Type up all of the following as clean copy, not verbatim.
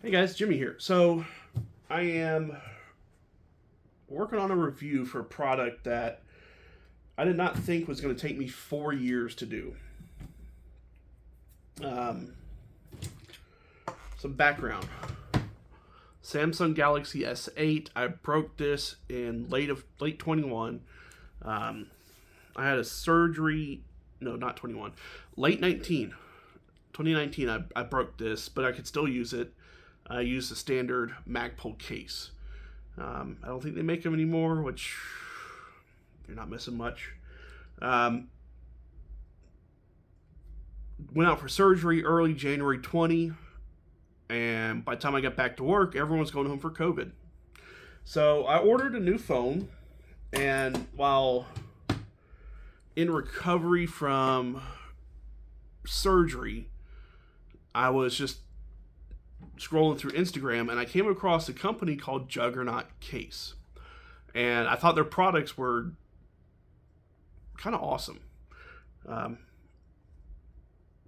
Hey guys, Jimmy here. So I am working on a review for a product that I did not think was going to take me 4 years to do. Um, some background. Samsung Galaxy S8. I broke this in late 21. I had a surgery. No, not 21. Late 19. 2019. I broke this, but I could still use it. I used the standard Magpul case. I don't think they make them anymore, which you're not missing much. Went out for surgery early January 20, and by the time I got back to work, everyone was going home for COVID. So I ordered a new phone, and while in recovery from surgery, I was just scrolling through Instagram, and I came across a company called Juggernaut Case. And I thought their products were kind of awesome.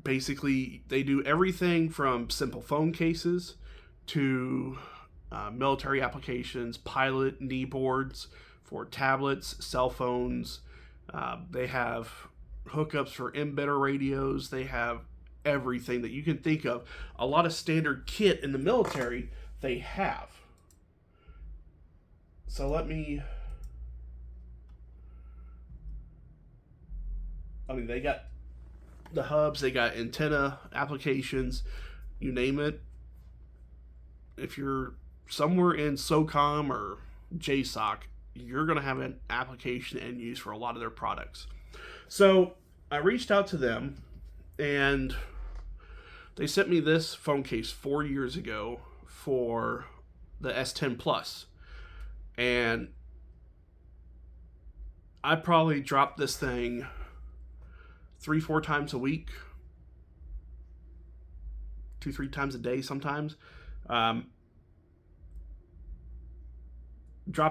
Basically, they do everything from simple phone cases to military applications, pilot knee boards for tablets, cell phones. They have hookups for embedder radios. They have everything that you can think of. A lot of standard kit in the military they have. So they got the hubs, they got antenna applications, you name it. If you're somewhere in SOCOM or JSOC, you're going to have an application and use for a lot of their products. So I reached out to them, and they sent me this phone case 4 years ago for the S10 Plus. And I probably dropped this thing 3-4 times a week, 2-3 times a day sometimes. Dropped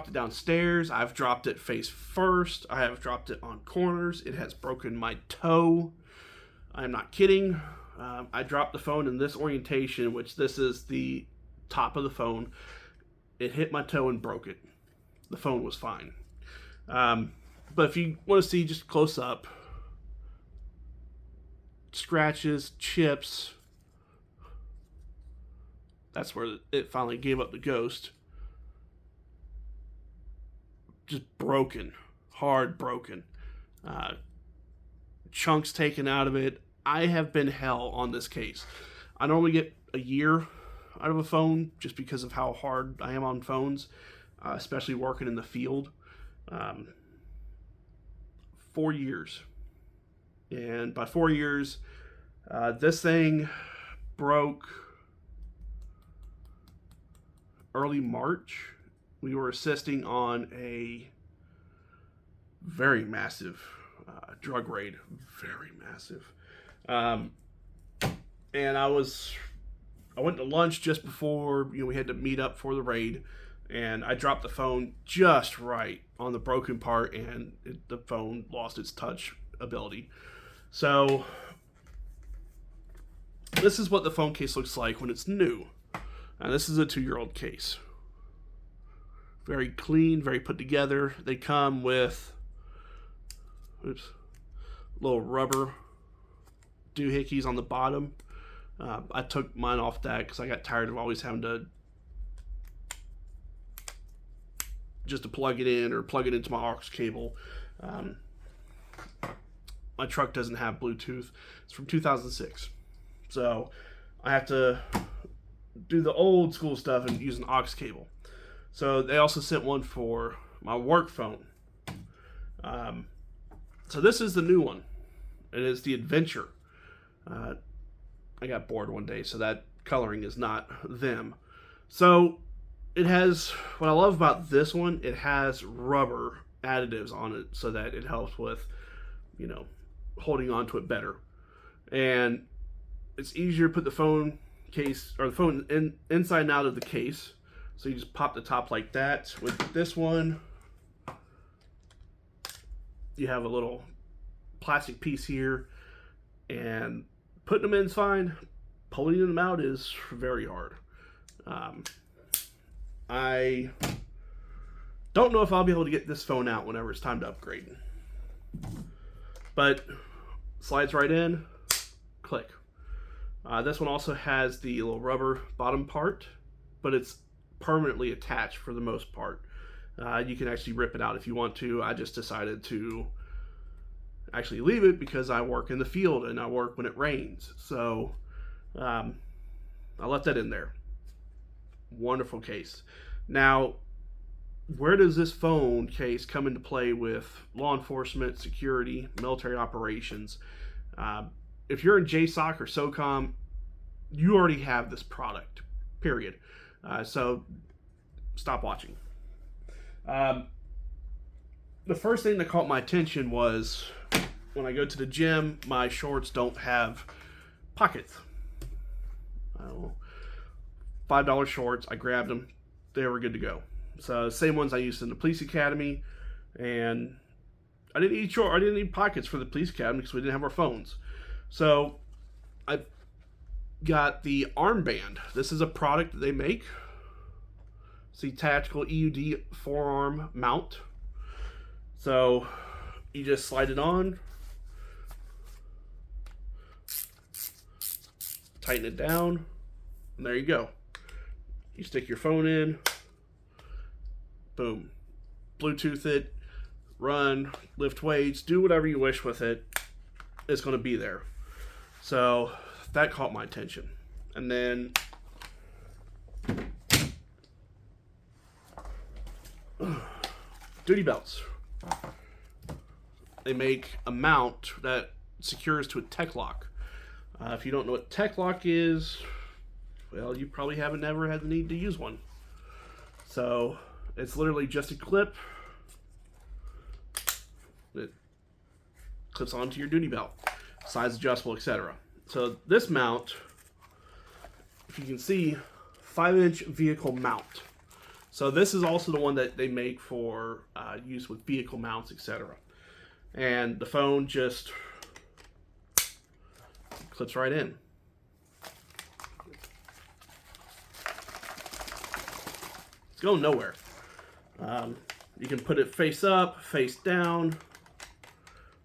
it downstairs. I've dropped it face first. I have dropped it on corners. It has broken my toe. I'm not kidding. I dropped the phone in this orientation, which this is the top of the phone. It hit my toe and broke it. The phone was fine. But if you want to see just close up, scratches, chips, that's where it finally gave up the ghost. Just broken. Hard broken. Chunks taken out of it. I have been hell on this case. I normally get a year out of a phone just because of how hard I am on phones, especially working in the field. 4 years. And by 4 years, this thing broke early March. We were assisting on a very massive drug raid. Very massive. And I went to lunch just before we had to meet up for the raid, and I dropped the phone just right on the broken part, and the phone lost its touch ability. So this is what the phone case looks like when it's new. And this is a 2-year-old case. Very clean, very put together. They come with little rubber doohickeys on the bottom. I took mine off that because I got tired of always having to plug it in or plug it into my aux cable. My truck doesn't have Bluetooth. It's from 2006. So I have to do the old school stuff and use an aux cable. So they also sent one for my work phone. So this is the new one. It is the Adventure. I got bored one day, so that coloring is not them. So it has, what I love about this one, it has rubber additives on it so that it helps with, holding on to it better. And it's easier to put the phone case, or the phone inside and out of the case. So you just pop the top like that. With this one, you have a little plastic piece here, and putting them in is fine. Pulling them out is very hard. I don't know if I'll be able to get this phone out whenever it's time to upgrade. But slides right in, click. This one also has the little rubber bottom part, but it's permanently attached for the most part. You can actually rip it out if you want to. I just decided to actually leave it because I work in the field and I work when it rains. So I left that in there. Wonderful case. Now, where does this phone case come into play with law enforcement, security, military operations? If you're in JSOC or SOCOM, you already have this product, period. So stop watching. The first thing that caught my attention was when I go to the gym, my shorts don't have pockets. $5 shorts, I grabbed them, they were good to go. So same ones I used in the police academy, and I didn't need pockets for the police academy because we didn't have our phones. So I got the Armband. This is a product that they make. It's the tactical EUD forearm mount. So you just slide it on, tighten it down, and there you go. You stick your phone in, boom, Bluetooth it, run, lift weights, do whatever you wish with it. It's going to be there. So that caught my attention. And then duty belts. They make a mount that secures to a Techlock. If you don't know what Techlock is, well, you probably haven't ever had the need to use one. So it's literally just a clip that clips onto your duty belt, size adjustable, etc. So this mount, if you can see, 5-inch vehicle mount. So this is also the one that they make for use with vehicle mounts, etc. And the phone just clips right in. It's going nowhere. You can put it face up, face down,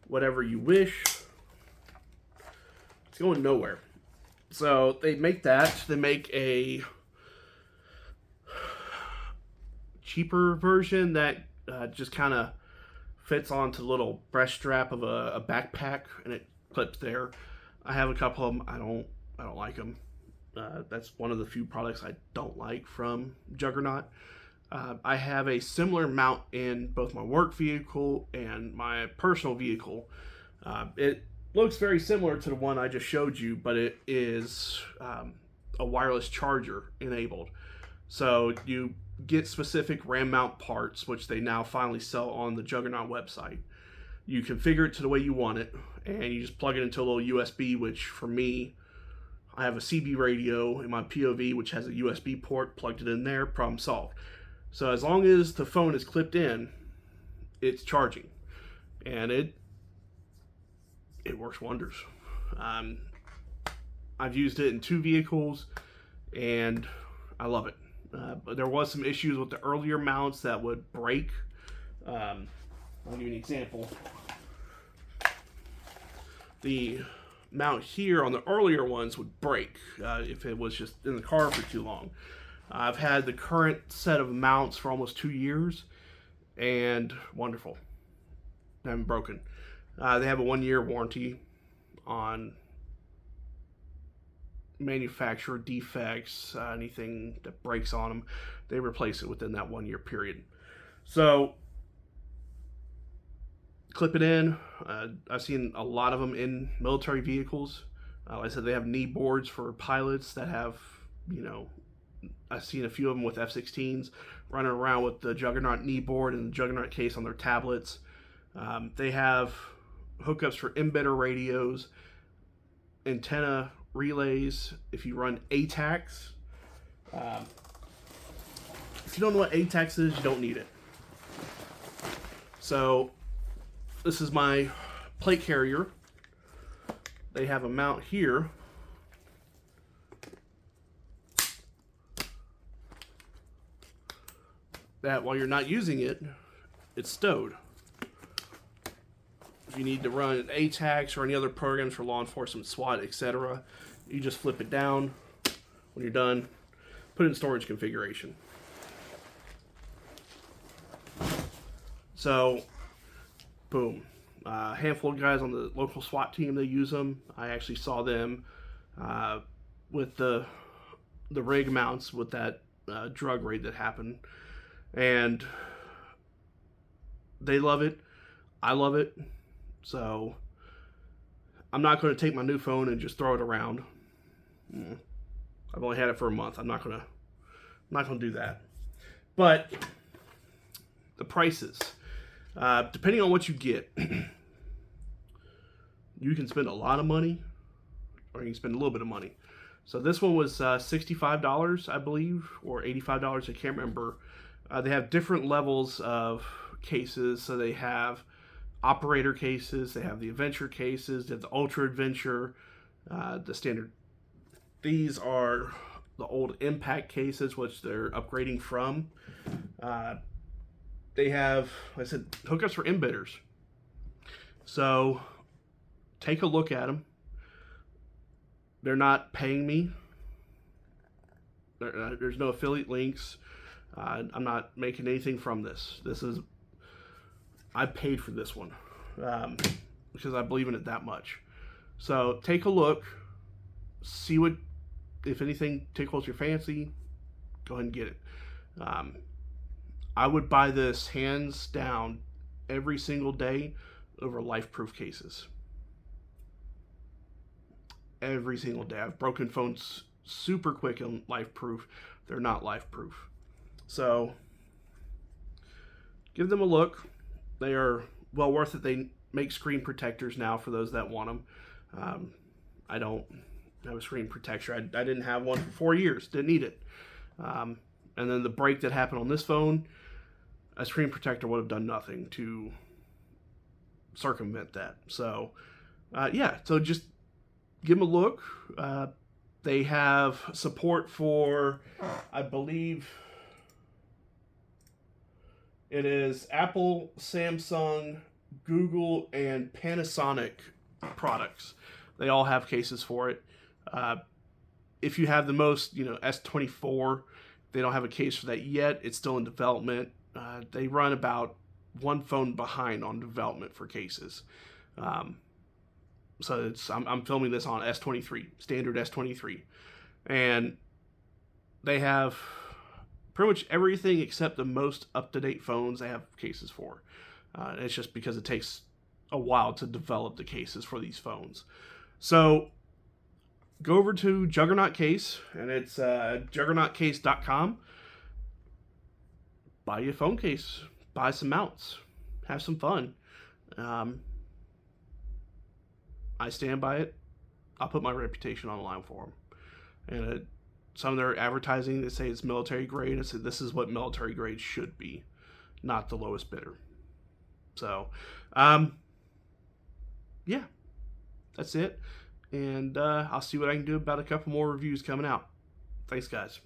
whatever you wish. It's going nowhere. So they make that. They make a cheaper version that just kind of fits onto the little breast strap of a backpack, and it clips there. I have a couple of them. I don't like them. That's one of the few products I don't like from Juggernaut. I have a similar mount in both my work vehicle and my personal vehicle. It looks very similar to the one I just showed you, but it is a wireless charger enabled. So you get specific RAM mount parts, which they now finally sell on the Juggernaut website. You configure it to the way you want it, and you just plug it into a little USB, which for me, I have a CB radio in my POV, which has a USB port, plugged it in there, problem solved. So as long as the phone is clipped in, it's charging, and it works wonders. I've used it in 2 vehicles, and I love it. But there was some issues with the earlier mounts that would break. I'll give you an example. The mount here on the earlier ones would break if it was just in the car for too long. I've had the current set of mounts for almost 2 years, and wonderful. They haven't broken. They have a 1-year warranty on manufacturer defects, anything that breaks on them. They replace it within that 1-year period. So clip it in. I've seen a lot of them in military vehicles. Like I said, they have knee boards for pilots that have, I've seen a few of them with F-16s running around with the Juggernaut knee board and the Juggernaut case on their tablets. They have hookups for embedder radios, antenna relays. If you run ATAX, if you don't know what ATAX is, you don't need it. So this is my plate carrier. They have a mount here that while you're not using it, it's stowed. If you need to run ATAX or any other programs for law enforcement, SWAT, etc., you just flip it down. When you're done, put it in storage configuration. So, boom. A handful of guys on the local SWAT team, they use them. I actually saw them with the rig mounts with that drug raid that happened. And they love it. I love it. So I'm not going to take my new phone and just throw it around. I've only had it for a month. I'm not going to do that. But the prices, depending on what you get, you can spend a lot of money, or you can spend a little bit of money. So this one was $65, I believe, or $85. I can't remember. They have different levels of cases. So they have operator cases, they have the adventure cases, they have the ultra adventure, the standard. These are the old impact cases, which they're upgrading from. They have, like I said, hookups for embitters. So take a look at them. They're not paying me. There's no affiliate links. I'm not making anything from this. I paid for this one because I believe in it that much. So take a look, see what, if anything tickles your fancy, go ahead and get it. I would buy this hands down every single day over life-proof cases. Every single day. I've broken phones super quick on life-proof. They're not life-proof. So give them a look. They are well worth it. They make screen protectors now for those that want them. I don't have a screen protector. I didn't have one for 4 years. Didn't need it. And then the break that happened on this phone, a screen protector would have done nothing to circumvent that. So, yeah. So just give them a look. They have support for, I believe, it is Apple, Samsung, Google, and Panasonic products. They all have cases for it. If you have the most, S24, they don't have a case for that yet. It's still in development. They run about one phone behind on development for cases. So I'm filming this on S23, standard S23. And they have pretty much everything except the most up-to-date phones they have cases for. It's just because it takes a while to develop the cases for these phones. So go over to Juggernaut Case, and it's juggernautcase.com. Buy you a phone case. Buy some mounts. Have some fun. I stand by it. I'll put my reputation on the line for them. And some of their advertising, they say it's military grade. I said this is what military grade should be, not the lowest bidder. So, yeah, that's it. And I'll see what I can do about a couple more reviews coming out. Thanks, guys.